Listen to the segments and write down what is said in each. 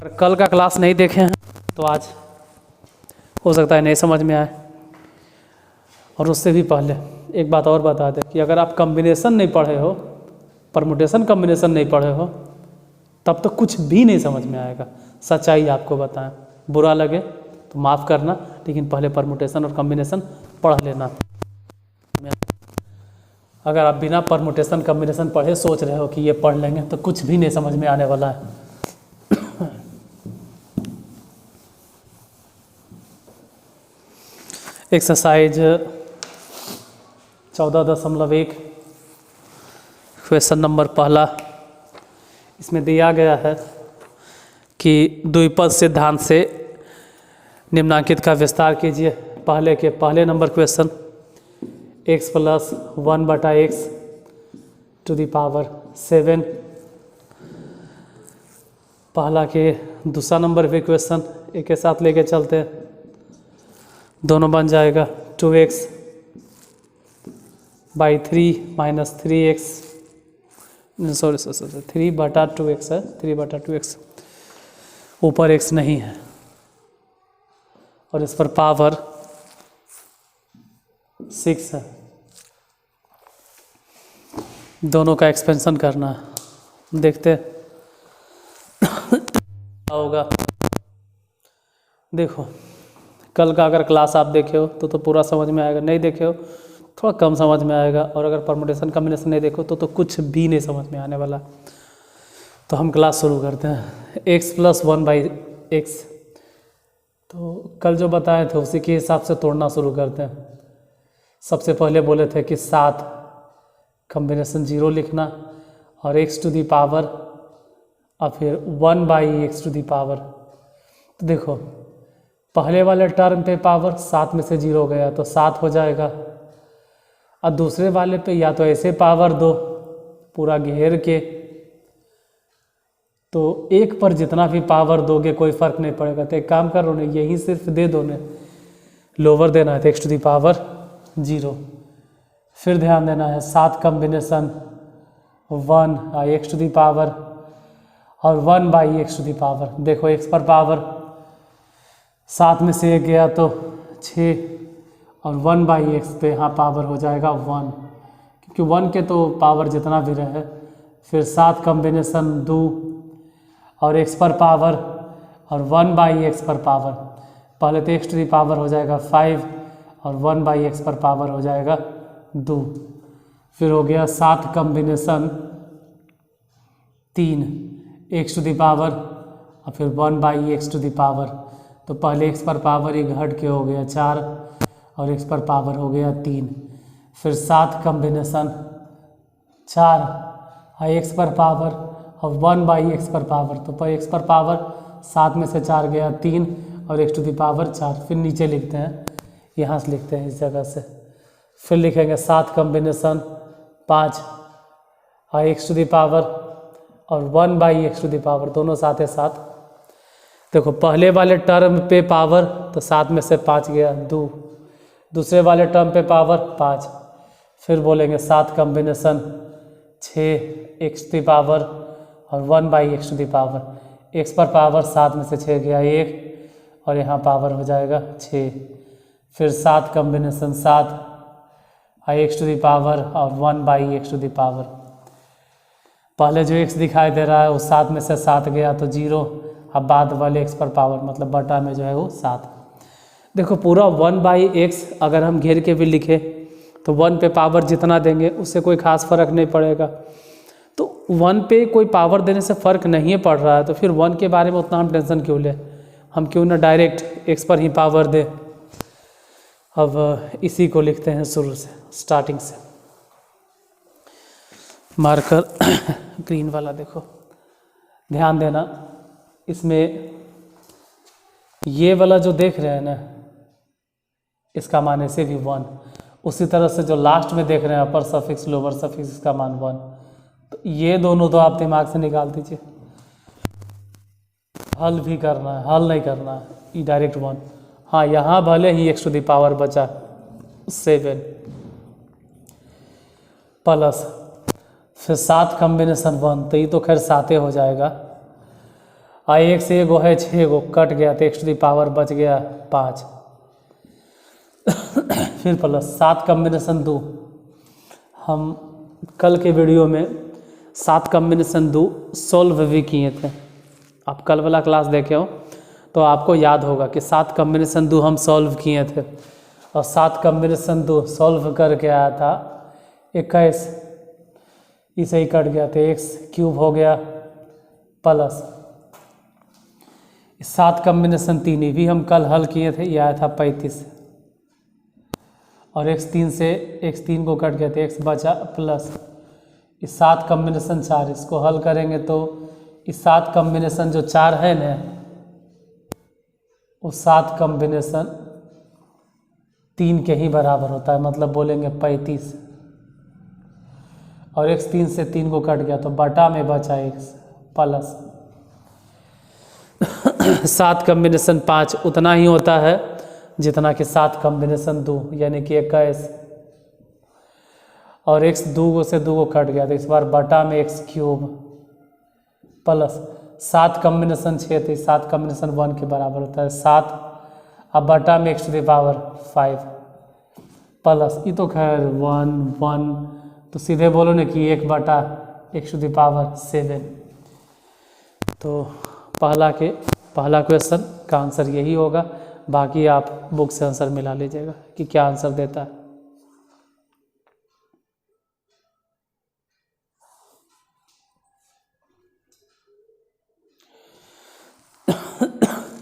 अगर कल का क्लास नहीं देखे हैं तो आज हो सकता है नहीं समझ में आए। और उससे भी पहले एक बात और बता दें कि अगर आप कॉम्बिनेशन नहीं पढ़े हो, परमुटेशन कॉम्बिनेशन नहीं पढ़े हो, तब तो कुछ भी नहीं समझ में आएगा। सच्चाई आपको बताएं, बुरा लगे तो माफ़ करना, लेकिन पहले परमुटेशन और कॉम्बिनेशन पढ़ लेना। अगर आप बिना परमुटेशन कॉम्बिनेशन पढ़े सोच रहे हो कि ये पढ़ लेंगे तो कुछ भी नहीं समझ में आने वाला है। एक्सरसाइज 14.1 क्वेश्चन नंबर पहला, इसमें दिया गया है कि द्विपद सिद्धांत से निम्नांकित का विस्तार कीजिए। पहले number question x + 1/x to the power 7। पहला के दूसरा नंबर भी क्वेश्चन एक के साथ लेके चलते हैं, दोनों बन जाएगा 2x by 3 minus 3x, sorry 3/2x है, 3/2x, ऊपर x नहीं है और इस पर पावर 6 है। दोनों का एक्सपेंशन करना है, देखते क्या होगा। देखो कल का अगर क्लास आप देखे हो तो पूरा समझ में आएगा, नहीं देखे हो थोड़ा कम समझ में आएगा, और अगर परमुटेशन कॉम्बिनेशन नहीं देखो तो कुछ भी नहीं समझ में आने वाला। तो हम क्लास शुरू करते हैं। x + 1/x, तो कल जो बताए थे उसी के हिसाब से तोड़ना शुरू करते हैं। सबसे पहले बोले थे कि 7 कॉम्बिनेशन 0 लिखना और x टू दी पावर और फिर 1/x टू दी पावर। तो देखो पहले वाले टर्म पे पावर 7 में से 0 गया तो 7 हो जाएगा, और दूसरे वाले पे या तो ऐसे पावर दो पूरा घेर के, तो एक पर जितना भी पावर दोगे कोई फर्क नहीं पड़ेगा। तो एक काम करो ना, यही सिर्फ दे दो ने, लोअर देना है तो x टू दी पावर 0। फिर ध्यान देना है 7 combination 1 x to the power और 1/x टू दी पावर। देखो x पर पावर 7 में से 1 गया तो 6 और 1/x पे यहाँ पावर हो जाएगा 1, क्योंकि 1 के तो पावर जितना भी रहे। फिर 7 कॉम्बिनेशन 2 और x पर पावर और 1/x पर पावर। पहले तो x टू दी पावर हो जाएगा 5 और 1/x पर पावर हो जाएगा 2। फिर हो गया 7 combination 3 x to the power और फिर 1/x टू दी पावर। तो पहले x पर पावर एक घट के हो गया 4 और x पर पावर हो गया 3। फिर 7 कॉम्बिनेशन 4 x पर पावर और 1/x पर पावर। तो पर x पर पावर 7 में से 4 गया 3 और x टू दी पावर 4। फिर नीचे लिखते हैं, यहाँ से लिखते हैं इस जगह से। फिर लिखेंगे 7 combination 5 x to the power और 1/x टू दी पावर, दोनों साथ है 7। देखो पहले वाले टर्म पे पावर तो 7 में से 5 गया 2, दूसरे वाले टर्म पे पावर 5। फिर बोलेंगे 7 combination 6 x to the power और 1/x to the power. x पर पावर 7 में से 6 गया 1 और यहाँ पावर हो जाएगा 6। फिर 7 combination 7 x to the power और 1/x टू दी पावर। पहले जो x दिखाई दे रहा है वो 7 में से 7 गया तो 0, अब बाद वाले x पर पावर मतलब बटा में जो है वो 7। देखो पूरा 1/x अगर हम घेर के भी लिखे तो 1 पे पावर जितना देंगे उससे कोई खास फर्क नहीं पड़ेगा। तो 1 पे कोई पावर देने से फ़र्क नहीं पड़ रहा है, तो फिर 1 के बारे में उतना हम टेंशन क्यों लें, हम क्यों ना डायरेक्ट x पर ही पावर दें। अब इसी को लिखते हैं शुरू से, स्टार्टिंग से। मार्कर ग्रीन वाला देखो, ध्यान देना इसमें ये वाला जो देख रहे हैं ना, इसका मान ऐसे भी 1, उसी तरह से जो लास्ट में देख रहे हैं अपर सफिक्स लोअर सफिक्स, इसका मान 1। तो ये दोनों तो आप दिमाग से निकाल दीजिए, हल भी करना है, हल नहीं करना है, ये डायरेक्ट 1। हाँ यहाँ भले ही x टू दी पावर बचा 7 प्लस फिर 7 कॉम्बिनेशन 1, तो ये तो खैर 7 हो जाएगा। और एक से एगो है 6 गो कट गया तो x टू दी पावर बच गया 5। फिर प्लस 7 कॉम्बिनेशन 2। हम कल के वीडियो में 7 कॉम्बिनेशन 2 सॉल्व भी किए थे। आप कल वाला क्लास देखे हो तो आपको याद होगा कि 7 कॉम्बिनेशन 2 हम सॉल्व किए थे और 7 कॉम्बिनेशन 2 सॉल्व करके आया था 21। इसे ही कट गया तो x क्यूब हो गया प्लस 7 कॉम्बिनेशन 3 ये भी हम कल हल किए थे, ये आया था 35 और x3 को कट गया तो x बचा प्लस 7 कॉम्बिनेशन 4। इसको हल करेंगे तो इस 7 कॉम्बिनेशन जो 4 है ना वो 7 कॉम्बिनेशन 3 के ही बराबर होता है, मतलब बोलेंगे 35 और x3 से 3 को कट गया तो बटा में बचा x प्लस 7 कॉम्बिनेशन 5 उतना ही होता है जितना कि 7 कॉम्बिनेशन 2 यानी कि 21 और x 2 से 2 को कट गया तो इस बार बटा में x क्यूब प्लस 7 कॉम्बिनेशन 6 तो 7 कॉम्बिनेशन 1 के बराबर होता है 7 अब बटा में x to the power 5 plus ये तो खैर 1 1 तो सीधे बोलो ना कि 1 बटा x टू द पावर 7। तो पहला क्वेश्चन का आंसर यही होगा। बाकी आप बुक से आंसर मिला लीजिएगा कि क्या आंसर देता है।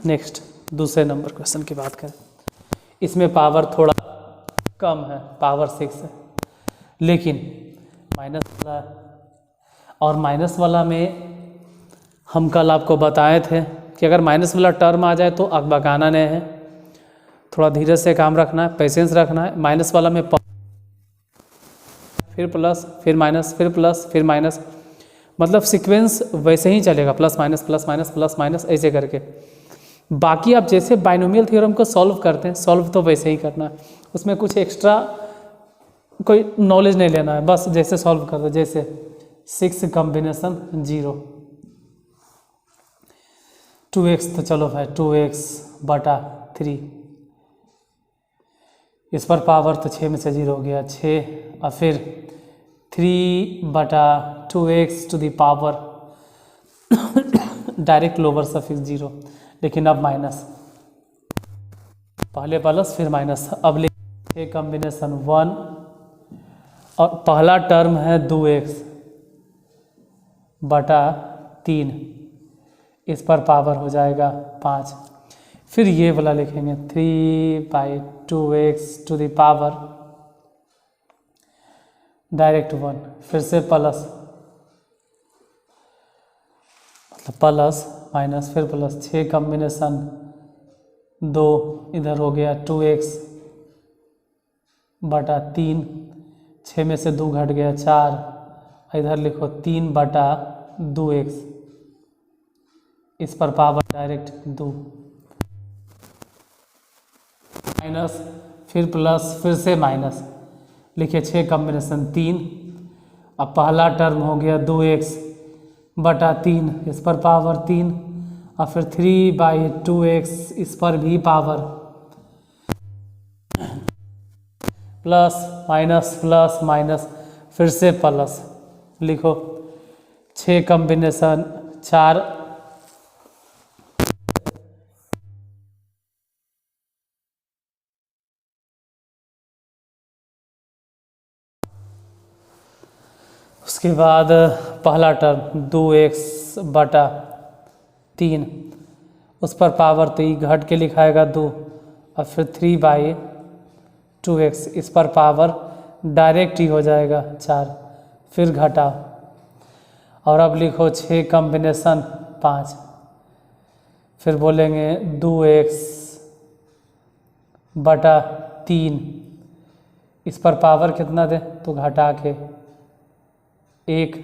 नेक्स्ट दूसरे नंबर क्वेश्चन की बात करें। इसमें पावर थोड़ा कम है, पावर 6 है, लेकिन माइनस वाला है और माइनस वाला में हम कल आपको बताए थे कि अगर माइनस वाला टर्म आ जाए तो अकबकाना नहीं है, थोड़ा धीरे से काम रखना है, पेशेंस रखना है। माइनस वाला में फिर प्लस फिर माइनस फिर प्लस फिर माइनस, मतलब सीक्वेंस वैसे ही चलेगा, प्लस माइनस ऐसे करके। बाकी आप जैसे बाइनोमियल थ्योरम को सॉल्व करते हैं, सॉल्व तो वैसे ही करना है, उसमें कुछ एक्स्ट्रा कोई नॉलेज नहीं लेना है, बस जैसे सॉल्व करते हैं। जैसे 6 कॉम्बिनेशन 0 2x तो चलो भाई 2x बटा 3, इस पर पावर तो 6 में से 0 हो गया 6 और फिर 3 बटा 2x to the power direct lower suffix 0, लेकिन अब माइनस, पहले प्लस फिर माइनस। अब लिखिए कॉम्बिनेशन 1 और पहला टर्म है 2x बटा 3, इस पर पावर हो जाएगा 5। फिर ये वाला लिखेंगे 3/2x to the power direct 1, फिर से प्लस, मतलब प्लस माइनस फिर प्लस 6 कॉम्बिनेशन 2 इधर हो गया 2x बटा 3, 6 में से 2 घट गया 4, इधर लिखो 3 बटा 2x, इस पर पावर डायरेक्ट 2 माइनस फिर प्लस फिर से माइनस, लिखिए 6 कॉम्बिनेशन 3। अब पहला टर्म हो गया 2x बटा 3, इस पर पावर 3 और फिर 3/2x, इस पर भी पावर प्लस माइनस फिर से प्लस, लिखो 6 कॉम्बिनेशन 4 उसके बाद पहला टर्म 2x बटा 3, उस पर पावर तो घट के लिखाएगा 2 और फिर 3/2x, इस पर पावर डायरेक्ट ही हो जाएगा 4, फिर घटा और अब लिखो 6 कॉम्बिनेशन 5, फिर बोलेंगे 2x बटा 3, इस पर पावर कितना दे तो घटा के 1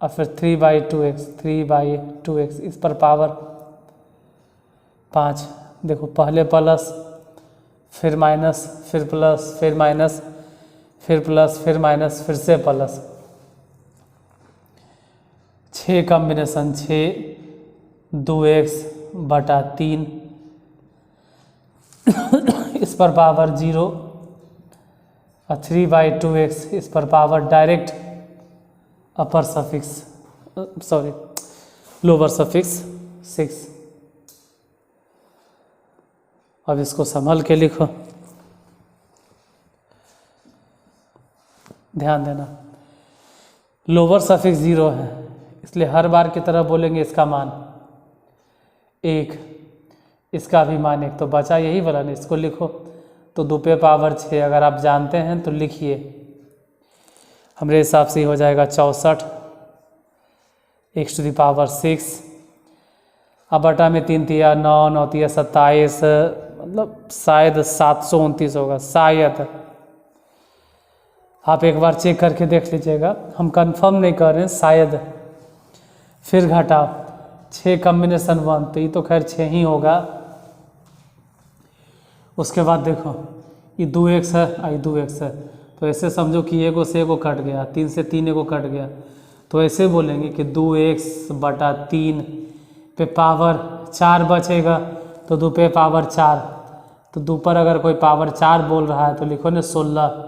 और फिर 3/2x, इस पर पावर 5। देखो पहले प्लस फिर माइनस फिर प्लस फिर माइनस फिर प्लस फिर माइनस फिर से प्लस, 6 कॉम्बिनेशन 6 2x/3 इस पर पावर 0 और 3/2x इस पर पावर डायरेक्ट अपर सफिक्स लोअर सफिक्स 6। अब इसको संभल के लिखो, ध्यान देना लोअर सफिक्स 0 है इसलिए हर बार की तरह बोलेंगे इसका मान 1, इसका भी मान 1, तो बचा यही वाला ना, इसको लिखो। तो 2 अगर आप जानते हैं तो लिखिए, हमारे हिसाब से हो जाएगा 64 x⁻6। अब बटा में 3 तिया 9, 9 तिया 27, मतलब शायद 729 होगा शायद। आप एक बार चेक करके देख लीजिएगा, हम कंफर्म नहीं कर रहे हैं, शायद। फिर घटाओ 6 कॉम्बिनेशन 1, तो ये तो खैर 6 ही होगा। उसके बाद देखो ये 2x है, ये 2x है, तो ऐसे समझो कि एगो से एगो कट गया, 3 से 3 एगो कट गया, तो ऐसे बोलेंगे कि 2x/3 पे पावर 4 बचेगा, तो 2 पे पावर 4, तो 2 पर अगर कोई पावर 4 बोल रहा है तो लिखो ना 16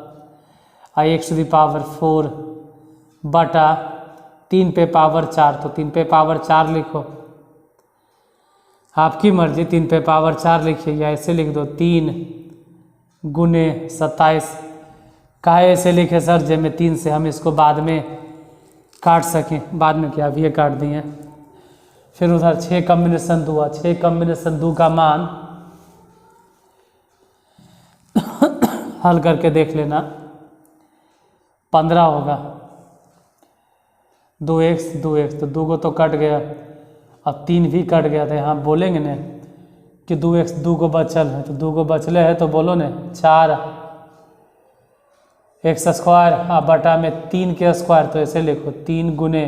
x⁻4/3 पे पावर 4, तो 3 पे पावर 4 लिखो। आपकी मर्जी, 3 पे पावर 4 लिखिए या ऐसे लिख दो 3 गुने 27। काहे ऐसे लिखे सर, जब में 3 से हम इसको बाद में काट सकें, बाद में क्या अभी ये काट दिए। फिर उधर 6 कॉम्बिनेशन 2, 6 कॉम्बिनेशन 2 का मान हल करके देख लेना, 15 होगा। 2x 2x, तो 2 को तो कट गया, अब 3 भी कट गया, था यहाँ बोलेंगे ना कि 2x 2 को बचल है, तो 2 को बचले है तो बोलो ना 4x² अब बटा में 3 के स्क्वायर, तो ऐसे लिखो 3 गुने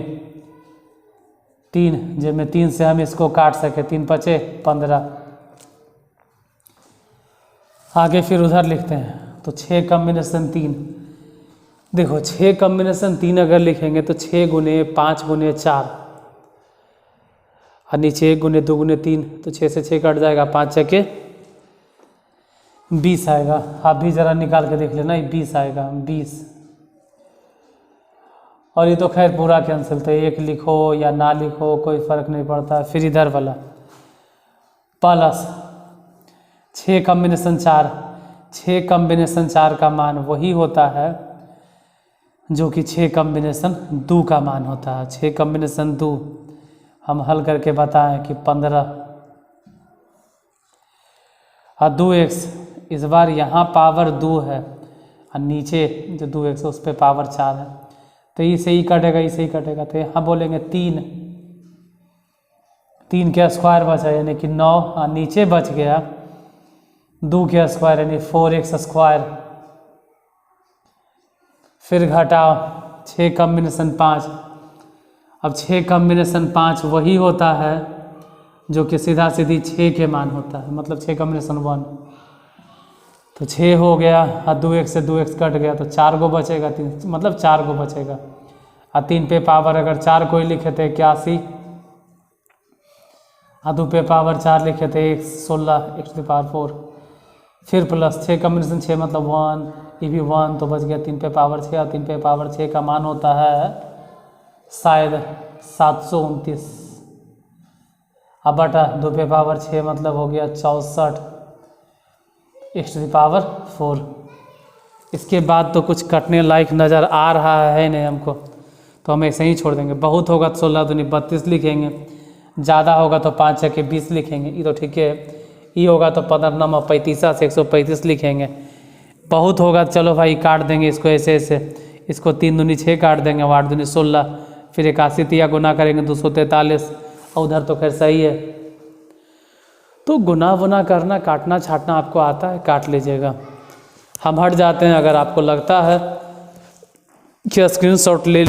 3, जब में 3 से हम इसको काट सके, 3 पचे 15। आगे फिर उधर लिखते हैं, तो 6 कॉम्बिनेशन 3, देखो 6 कॉम्बिनेशन 3 अगर लिखेंगे तो 6 गुने 5 गुने 4, और नीचे 1 गुने 2 गुने 3, तो 6 से 6 कट जाएगा, 5 छके 20 आएगा। आप भी ज़रा निकाल के देख लेना, 20 आएगा 20। और ये तो खैर पूरा कैंसिल, तो 1 लिखो या ना लिखो कोई फ़र्क नहीं पड़ता। फिर इधर वाला प्लस 6 कॉम्बिनेशन 4, 6 कॉम्बिनेशन 4 का मान वही होता है जो कि 6 कॉम्बिनेशन 2 का मान होता है। 6 कॉम्बिनेशन 2 हम हल करके बताएं कि 15 और 2x, इस बार यहाँ पावर 2 है और नीचे जो 2x है उस पर पावर 4 है, तो इसे ही कटेगा, इसे ही कटेगा, तो यहाँ बोलेंगे 3 के स्क्वायर बचा यानी कि 9, और नीचे बच गया 2 के स्क्वायर यानी 4x²। फिर घटाओ 6 कॉम्बिनेशन 5, अब 6 कॉम्बिनेशन 5 वही होता है जो कि सीधा सीधी 6 के मान होता है, मतलब 6 कॉम्बिनेशन 1, तो 6 हो गया, और 2x से 2x कट गया, तो 4 को बचेगा, 3 मतलब 4 को बचेगा, और 3 पे पावर अगर 4 कोई लिखे थे 81, और 2 पे पावर 4 लिखे थे 16 x⁴। फिर प्लस 6 कॉम्बिनेशन 6 मतलब 1, ये भी 1, तो बच गया 3 पे पावर 6, और 3 पे पावर 6 का मान होता है शायद 729, अब बटा 2 पे पावर 6 मतलब हो गया 64 x⁴। इसके बाद तो कुछ कटने लायक नज़र आ रहा है नहीं हमको, तो हम ऐसे ही छोड़ देंगे। बहुत होगा तो 16 दूनी 32 लिखेंगे, ज़्यादा होगा तो 5 छके 20 लिखेंगे, ये तो ठीक है। ये होगा तो 15 35 से 135 लिखेंगे। बहुत होगा तो चलो भाई काट देंगे इसको ऐसे ऐसे, इसको 3 दूनी 6 काट देंगे, 8 दूनी 16, फिर 81 तिया गुना करेंगे 243, और उधर तो खैर सही है। तो गुना वुना करना, काटना छाटना आपको आता है, काट लीजिएगा। हम हट जाते हैं, अगर आपको लगता है कि स्क्रीनशॉट ले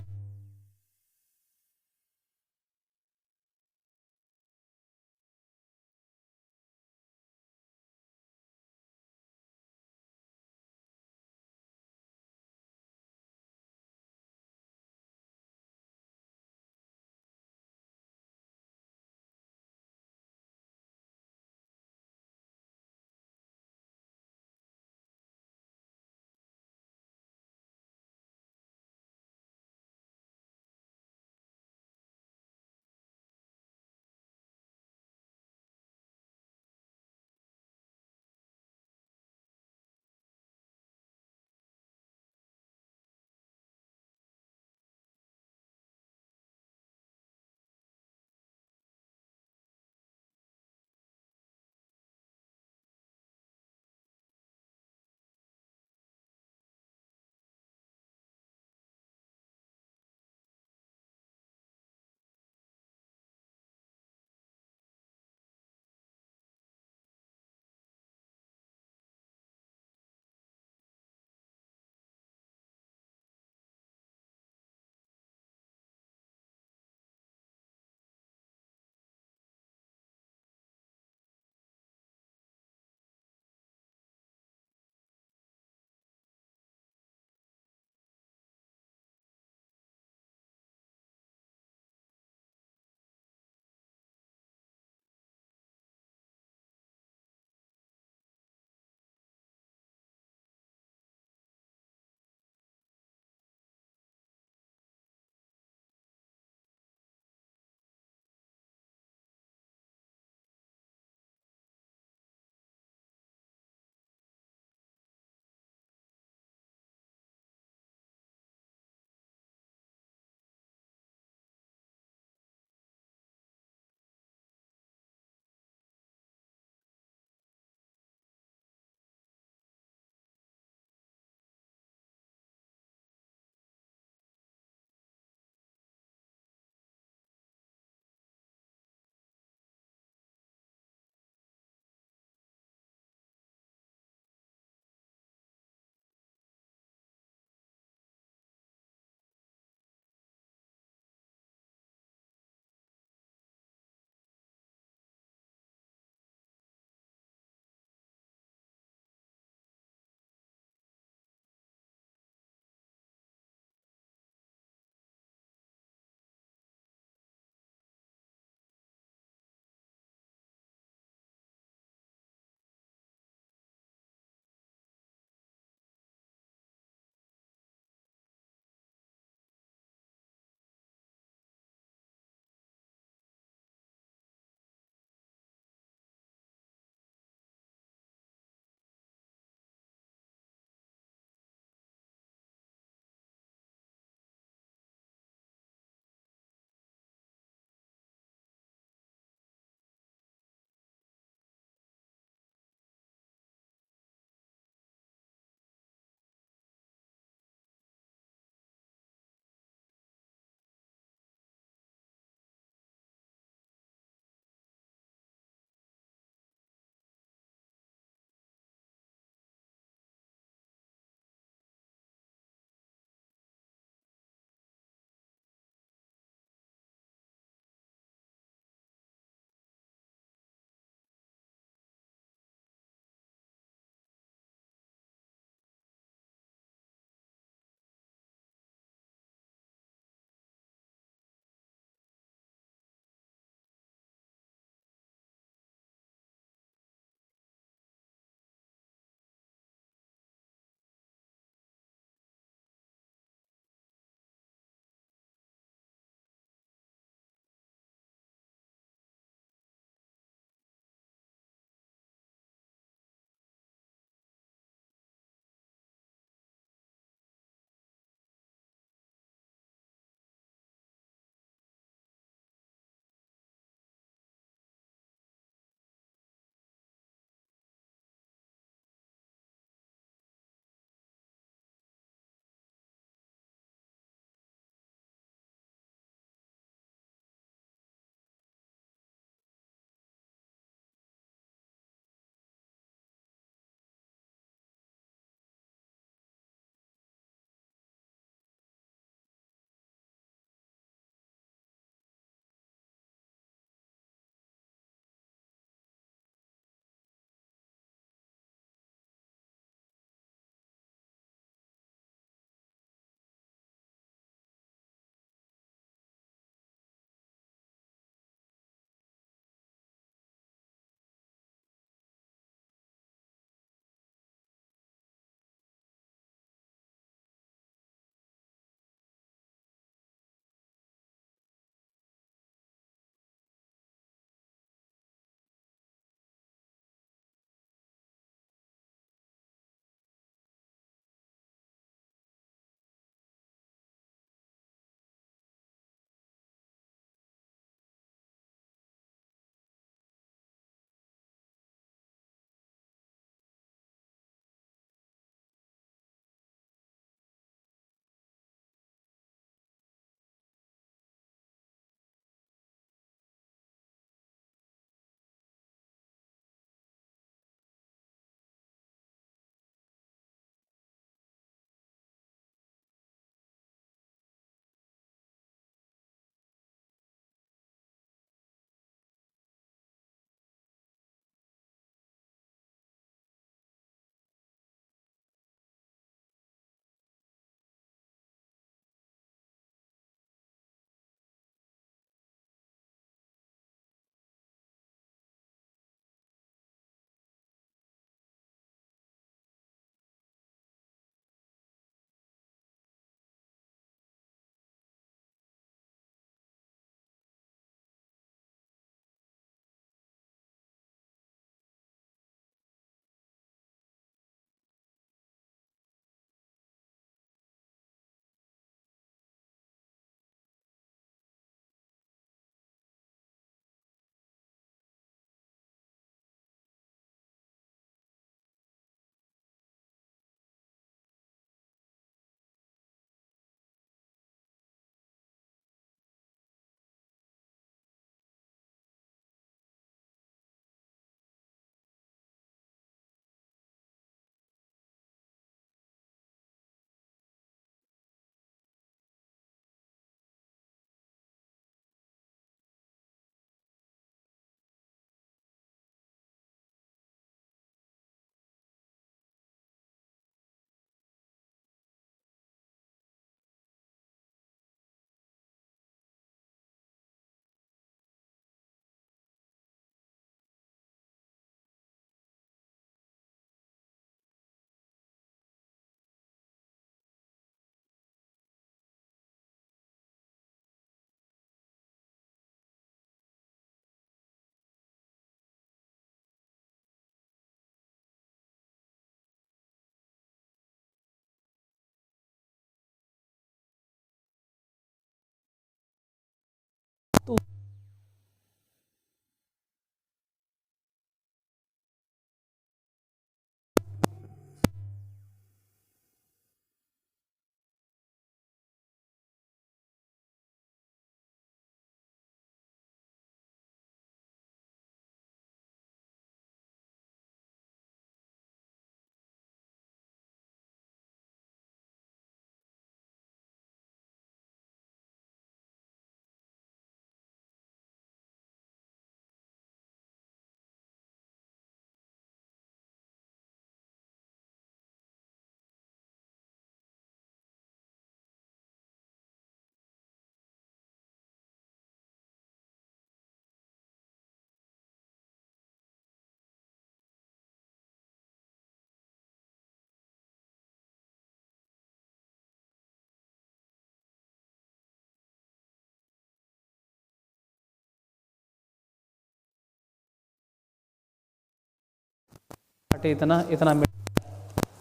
बटे इतना, इतना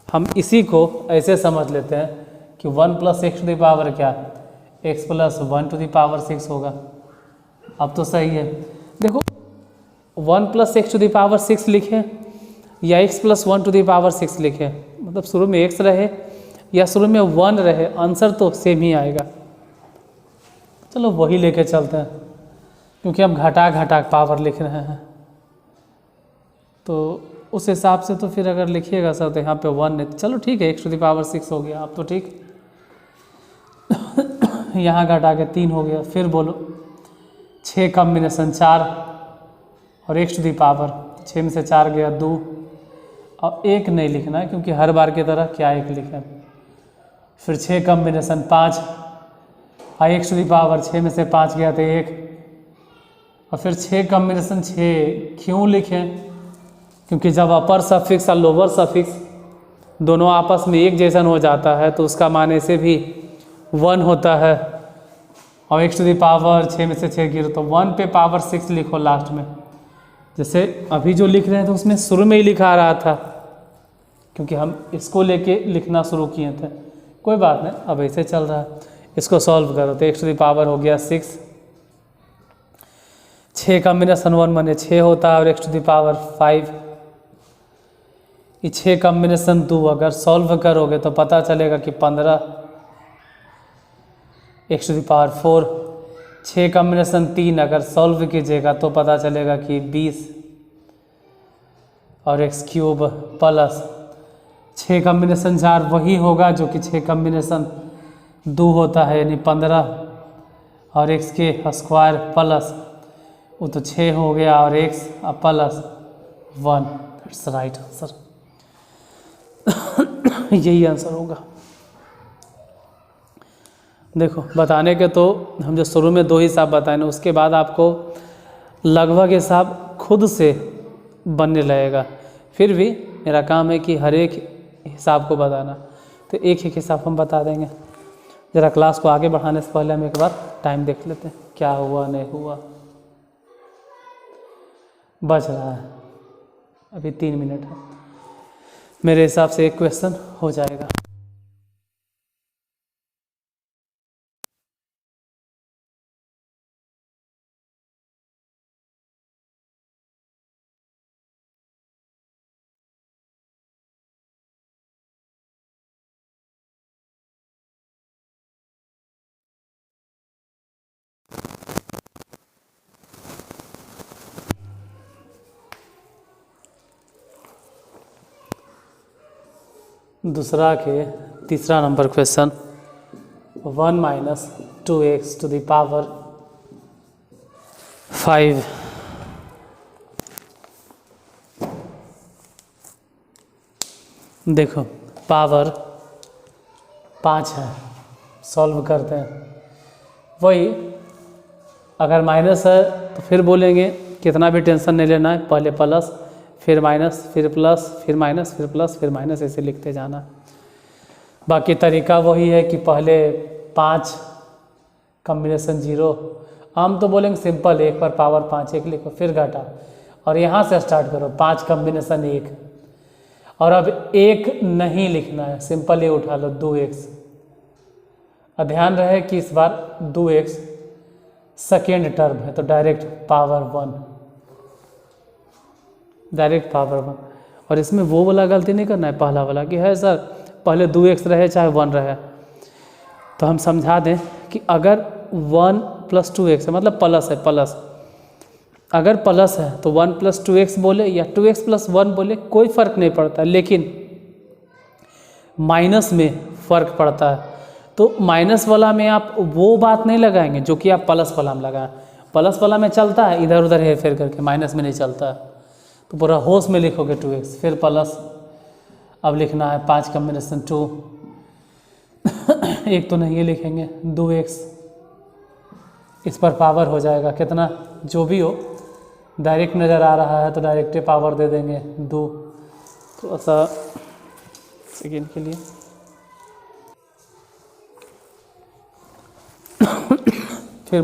हम इसी को ऐसे समझ लेते हैं कि 1 + x टू द पावर क्या, x + 1 टू द पावर 6 होगा। अब तो सही है। देखो 1 + x टू द पावर 6 लिखें या x + 1 टू द पावर 6 लिखें, मतलब शुरू में x रहे या शुरू में 1 रहे, आंसर तो सेम ही आएगा। चलो वही लेके चलते हैं, क्योंकि हम घटा घटा पावर लिख रहे हैं, तो उस हिसाब से तो फिर अगर लिखिएगा सर तो यहाँ पे 1 है, चलो ठीक है, x टू द पावर 6 हो गया। अब तो ठीक यहाँ घटा के 3 हो गया। फिर बोलो 6 कॉम्बिनेशन 4 और x टू द पावर 6 में से 4 गया 2, और 1 नहीं लिखना है क्योंकि हर बार की तरह क्या 1 लिखें। फिर 6 कॉम्बिनेशन 5 और x टू द पावर 6 में से 5 गया तो 1, और फिर 6 कॉम्बिनेशन 6 क्यों लिखें, क्योंकि जब अपर सफिक्स और लोअर सफिक्स दोनों आपस में एक जैसन हो जाता है तो उसका मान ऐसे भी 1 होता है, और x टू द पावर 6 में से 6 गिरो तो 1 पे पावर 6 लिखो लास्ट में। जैसे अभी जो लिख रहे हैं तो उसमें शुरू में ही लिखा आ रहा था, क्योंकि हम इसको लेके लिखना शुरू किए थे। कोई बात नहीं, अब ऐसे चल रहा है। इसको सॉल्व करो तो x टू द पावर हो गया 6, 6 कॉम्बिनेशन 1 बने 6 होता है, और x टू द पावर 5, ये 6 कॉम्बिनेशन 2 अगर सॉल्व करोगे तो पता चलेगा कि 15, x to the power 4, 6 combination 3 अगर सॉल्व कीजिएगा तो पता चलेगा कि 20, और x क्यूब प्लस 6 कॉम्बिनेशन 4 वही होगा जो कि 6 कॉम्बिनेशन 2 होता है, यानी 15, और x के स्क्वायर प्लस वो तो 6 हो गया, और x plus 1, it's right answer. यही आंसर होगा। देखो बताने के तो हम जो शुरू में 2 हिसाब बताए ना, उसके बाद आपको लगभग हिसाब खुद से बनने लगेगा। फिर भी मेरा काम है कि हर एक हिसाब को बताना, तो एक एक हिसाब हम बता देंगे। ज़रा क्लास को आगे बढ़ाने से पहले हम एक बार टाइम देख लेते हैं क्या हुआ नहीं हुआ। बच रहा है अभी 3 मिनट है, मेरे हिसाब से एक क्वेश्चन हो जाएगा। दूसरा के तीसरा नंबर question, 1 - 2x to the power 5 देखो पावर 5 है, सॉल्व करते हैं। वही अगर माइनस है तो फिर बोलेंगे कितना भी टेंशन नहीं लेना है, पहले प्लस फिर माइनस फिर प्लस फिर माइनस फिर प्लस फिर माइनस, ऐसे लिखते जाना। बाकी तरीका वही है कि पहले 5 कॉम्बिनेशन 0, हम तो बोलेंगे सिंपल 1 पर पावर 5 1 लिखो, फिर घटा, और यहाँ से स्टार्ट करो 5 कॉम्बिनेशन 1, और अब 1 नहीं लिखना है, सिंपल ये उठा लो 2x। और ध्यान रहे कि इस बार 2x सेकेंड टर्म है तो डायरेक्ट पावर 1, डायरेक्ट पावर 1। और इसमें वो वाला गलती नहीं करना है पहला वाला कि है सर पहले 2x रहे चाहे 1 रहे, तो हम समझा दें कि अगर 1 + 2x है मतलब प्लस है, प्लस अगर प्लस है तो 1 + 2x बोले या 2x + 1 बोले कोई फ़र्क नहीं पड़ता, लेकिन माइनस में फ़र्क पड़ता है। तो माइनस वाला में आप वो बात नहीं लगाएंगे जो कि आप प्लस वाला में लगाएं। प्लस वाला में चलता है इधर उधर हेर फेर करके, माइनस में नहीं चलता है, तो पूरा होश में लिखोगे 2x फिर प्लस। अब लिखना है 5 कॉम्बिनेशन 2 एक तो नहीं लिखेंगे 2x, इस पर पावर हो जाएगा कितना जो भी हो, डायरेक्ट नज़र आ रहा है तो डायरेक्ट पावर दे देंगे 2। थोड़ा सा सेकेंड के लिए फिर